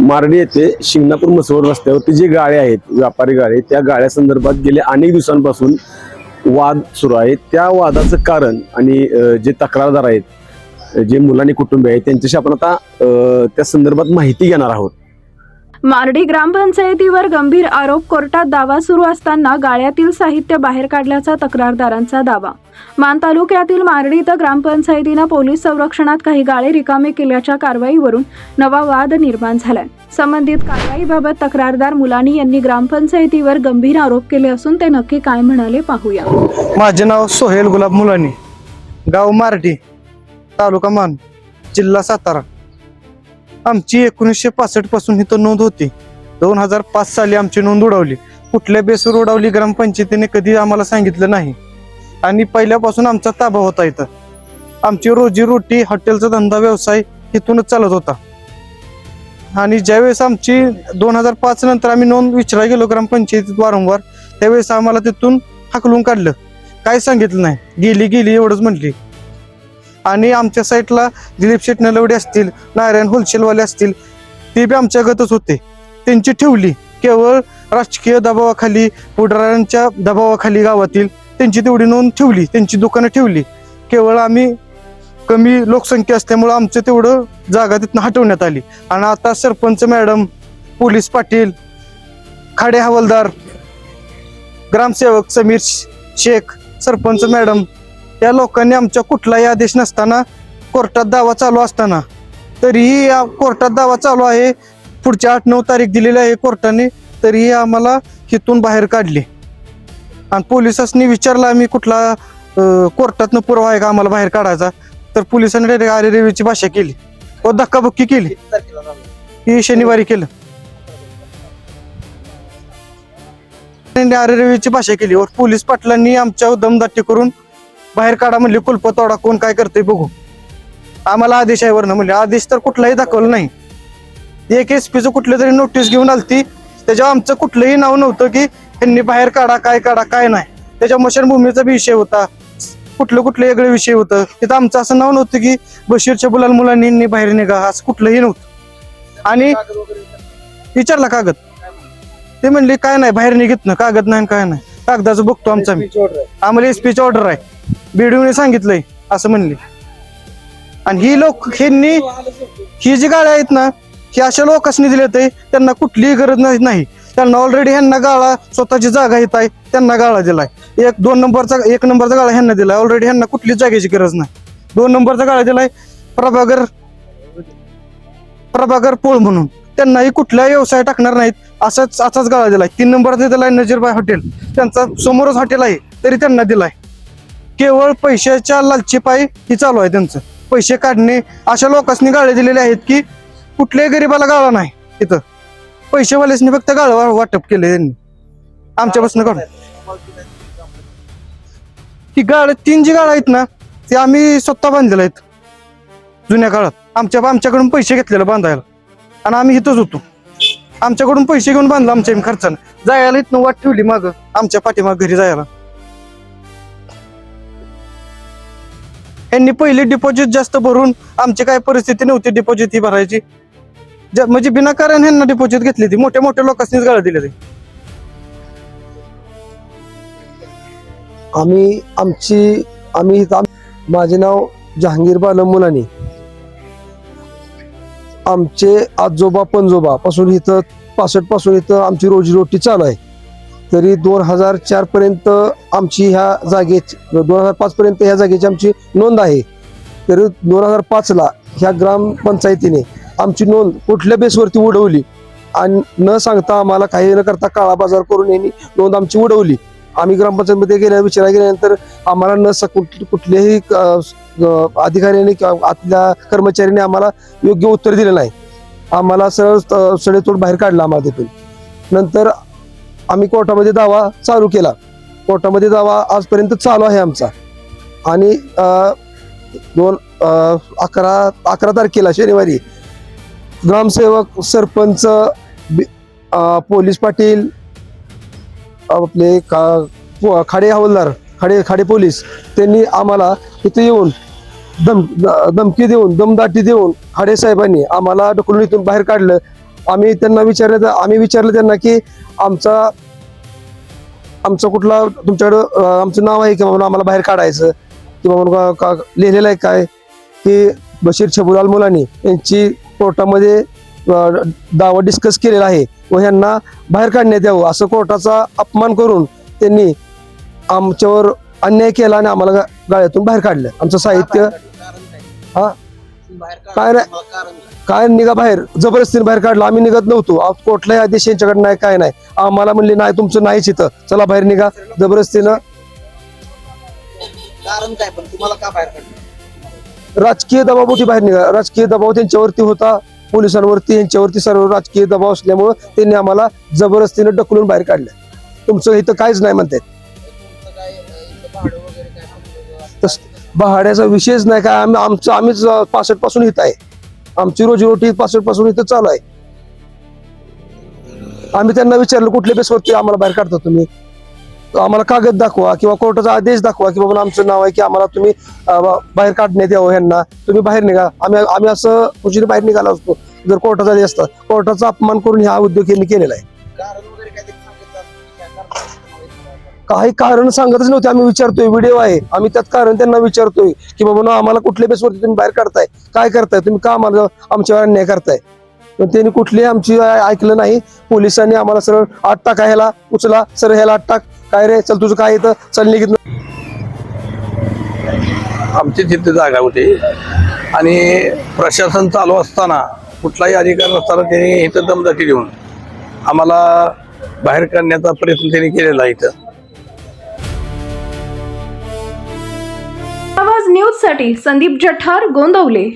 मारडी येथे शिंगणापूर मसवड रस्त्यावरती जी गाळे आहेत, व्यापारी गाळे, त्या गाळ्या संदर्भात गेले अनेक दिवसांपासून वाद सुरू आहे. त्या वादाचं कारण आणि जे तक्रारदार आहेत, जे मुलांनी कुटुंबीय आहेत, त्यांच्याशी आपण आता त्या संदर्भात माहिती घेणार आहोत. मारडी ग्रामपंचायतीवर गंभीर आरोप. कोर्टात दावा सुरू असताना गाळ्यातील साहित्य बाहेर काढल्याचा तक्रारदारांचा दावा. मान तालुक्यातील मारडी इथं ग्रामपंचायतीनं पोलीस संरक्षणात काही गाळे रिकामे केल्याच्या कारवाईवरून नवा वाद निर्माण झालाय. संबंधित कारवाईबाबत तक्रारदार मुलानी यांनी ग्रामपंचायतीवर गंभीर आरोप केले असून ते नक्की काय म्हणाले पाहूया. माझे नाव सोहेल गुलाब मुलानी, गाव मारडी, तालुका मान, जिल्हा सातारा. आमची 1965 पासून इथं नोंद होती. 2005 साली आमची नोंद उडवली. कुठल्या बेसवर उडवली ग्रामपंचायतीने कधी आम्हाला सांगितलं नाही. आणि पहिल्यापासून आमचा ताबा होता इथं. आमची रोजीरोटी, हॉटेलचा धंदा, व्यवसाय इथूनच चालत होता. आणि ज्यावेळेस आमची 2005 नंतर आम्ही नोंद विचारायला गेलो ग्रामपंचायतीत वारंवार, त्यावेळेस आम्हाला तिथून हाकलून काढलं. काय सांगितलं नाही, गेली एवढंच म्हटली. आणि आमच्या साईडला दिलीप शेट नलवडे असतील, नारायण होलसेलवाले असतील, ते बी आमच्या गतच होते. त्यांची ठेवली केवळ राजकीय दबावाखाली, पुढाऱ्यांच्या दबावाखाली गावातील त्यांची तेवढी नोंद ठेवली, त्यांची दुकानं ठेवली. केवळ आम्ही कमी लोकसंख्या असल्यामुळं आमचं तेवढं जागा तिथनं हटवण्यात आली. आणि आता सरपंच मॅडम, पोलीस पाटील, खाडे हवालदार, ग्रामसेवक समीर शेख, सरपंच मॅडम, या लोकांनी आमच्या कुठलाही आदेश नसताना, कोर्टात दावा चालू असताना, तरीही कोर्टात दावा चालू आहे, पुढच्या 8-9 तारीख दिलेली आहे कोर्टाने, तरीही आम्हाला इथून बाहेर काढले. आणि पोलिसांनी विचारलं आम्ही कुठला कोर्टातनं पुरावा आहे का आम्हाला बाहेर काढायचा, तर पोलिसांनी डायरेक्ट आरेरेवीची भाषा केली व धक्काबुक्की केली. ही शनिवारी केलं. आरेरेवीची भाषा केली व पोलीस पाटलांनी आमच्या दमदाटी करून बाहेर काढा म्हणले. कुलप तोडा, कोण काय करते बघू. आम्हाला आदेश आहे वरनं म्हणले. आदेश तर कुठलाही दाखवलं नाही. एक SP कुठली तरी नोटीस घेऊन आलती, त्याच्यावर आमचं कुठलंही नाव नव्हतं की यांनी बाहेर काढा काय नाही. त्याच्या मशानभूमीचा बी विषय होता, कुठलं वेगळं विषय होतं. तिथं आमचं असं नाव नव्हतं की बशीरच्या बुलाल मुलांनी बाहेर निघा, असं कुठलंही नव्हतं. आणि विचारला कागद, ते म्हणले काय नाही, बाहेर निघत ना, कागद नाही काय नाही, कागदाचं बघतो आमचा. आम्हाला SP ऑर्डर आहे, बीडीओने सांगितलंय असं म्हणले. आणि ही जी गाड्या आहेत ना, ही अशा लोकांनी दिले ते, त्यांना कुठलीही गरज नाही. त्यांना ऑलरेडी ह्यांना गाळा, स्वतःची जागा येत आहे, त्यांना गाळा दिलाय. 1 नंबरचा गाळा ह्यांना दिलाय. ऑलरेडी ह्यांना कुठलीच जागेची गरज नाही. 2 नंबरचा गाळा दिलाय प्रभाकर पोळ म्हणून, त्यांनाही कुठलाही व्यवसाय टाकणार नाहीत असाच गाळा दिलाय. 3 नंबरचा दिलाय नजीरबाई हॉटेल, त्यांचा समोरच हॉटेल आहे, तरी त्यांना दिलाय. केवळ पैशाच्या लालची पायी ही चालू आहे त्यांचं. पैसे काढणे, अशा लोकांनी गाळे दिलेले आहेत की कुठल्याही गरीबाला गाळा नाही. तिथं पैसेवाल्यासनी फक्त गाळ वाटप केले त्यांनी आमच्यापासून काढून. ही गाळ 3 जी गाळ आहेत ना, ते आम्ही स्वतः बांधलेले आहेत जुन्या काळात. आमच्याकडून पैसे घेतलेले बांधायला, आणि आम्ही इथंच होतो. आमच्याकडून पैसे घेऊन बांधलं आमच्या खर्चानं. जायला इथनं वाट ठेवली मागं, आमच्या पाठीमाग घरी जायला. यांनी पहिले डिपॉझिट जास्त भरून, आमची काय परिस्थिती नव्हती डिपॉझिट ही भरायची, म्हणजे विनाकारण ह्यांना डिपॉझिट घेतली ती. मोठ्या लोकांनीच गाळा दिले ते. माझे नाव जहांगीर बालम मुलानी. आमचे आजोबा पणजोबा पासून इथं 65 पासून इथं आमची रोजीरोटी चालू आहे. तरी 2004 पर्यंत आमची ह्या जागेची, 2005 पर्यंत ह्या जागेची आमची नोंद आहे. तरी 2005ला ह्या ग्रामपंचायतीने आमची नोंद कुठल्या बेसवरती उडवली आणि न सांगता, आम्हाला काही न करता काळा बाजार करून यांनी नोंद आमची उडवली. आम्ही ग्रामपंचायतीमध्ये विचारायला गेल्यानंतर आम्हाला कुठल्याही अधिकाऱ्याने किंवा आतल्या कर्मचाऱ्याने आम्हाला योग्य उत्तर दिलं नाही. आम्हाला सरळ सडेतोड बाहेर काढला आम्हाला तिथून. नंतर आम्ही कोर्टामध्ये दावा चालू केला. कोर्टामध्ये दावा आजपर्यंत चालू आहे आमचा. आणि 11 तारखेला शनिवारी ग्रामसेवक, सरपंच, पोलीस पाटील, आपले खाडे हवालदार, खाडे पोलीस, त्यांनी आम्हाला इथे येऊन धमकी देऊन, दमदाटी देऊन, खाडे साहेबांनी आम्हाला ढकलून इथून बाहेर काढलं. आम्ही विचारलं त्यांना की आमचा कुठला तुमच्याकडं आमचं नाव आहे की म्हणून आम्हाला बाहेर काढायचं किंवा म्हणून लिहिलेलं आहे काय की बशीर छबुलाल मुलानी यांची कोर्टामध्ये दावा डिस्कस केलेला आहे व ह्यांना बाहेर काढण्यात यावं असं कोर्टाचा अपमान करून त्यांनी आमच्यावर अन्याय केला आणि आम्हाला गाळ्यातून बाहेर काढलं. आमचं साहित्य काय निघा बाहेर जबरदस्तीने बाहेर काढलं. आम्ही निघत नव्हतो. कुठलाही आदेश यांच्याकडे नाही काय नाही. आम्हाला म्हणले नाही तुमचं नाहीच इथं चला बाहेर निघा जबरदस्तीनं. कारण काय पण तुम्हाला का बाहेर काढलं? राजकीय दबावापोटी बाहेर निघा. राजकीय दबाव त्यांच्यावरती होता पोलिसांवरती यांच्यावरती सर्व राजकीय दबाव असल्यामुळं त्यांनी आम्हाला जबरदस्तीनं ढकलून बाहेर काढलं. तुमचं इथं काहीच नाही म्हणतात. तुमचं काय इथं भाडं वगैरे काय म्हणलं? तस भाड्याचा विषयच नाही काय. आम्हीच 65 पासून इथं आहे. आमची रोजीरोटी 65 पासून इथं चालू आहे. आम्ही त्यांना विचारलं कुठल्या बेसवरती आम्हाला बाहेर काढता तुम्ही. आम्हाला कागद दाखवा किंवा कोर्टाचा आदेश दाखवा की बाबा आमचं नाव आहे की आम्हाला तुम्ही बाहेर काढण्यात यावं ह्यांना तुम्ही बाहेर निघा. आम्ही असं खुशीने बाहेर निघालो असतो जर कोर्टाचा आदेश असता. कोर्टाचा अपमान करून हा उद्योग यांनी केलेला आहे. कारण वगैरे काय ते सांगितलं असेल की काय कारण? काही कारण सांगतच नव्हते. आम्ही विचारतोय व्हिडिओ आहे आम्ही त्यात कारण त्यांना विचारतोय की बाबा आम्हाला कुठल्या बेसवरती तुम्ही बाहेर काढताय काय करताय तुम्ही का आम्हाला आमच्यावर अन्याय करताय. पण त्यांनी कुठली आमची ऐकलं नाही. पोलिसांनी आम्हाला सरळ आत टाका ह्याला उचला सरळ ह्याला आत टाक काय रे चल तुझं काय येतं चल निघित. आमची तिथे जागा होती आणि प्रशासन चालू असताना कुठलाही अधिकार नसताना त्यांनी इथं दमदाटी देऊन आम्हाला बाहेर काढण्याचा प्रयत्न त्यांनी केलेला आहे इथं. आवाज न्यूज साठी संदीप जठार गोंदवले.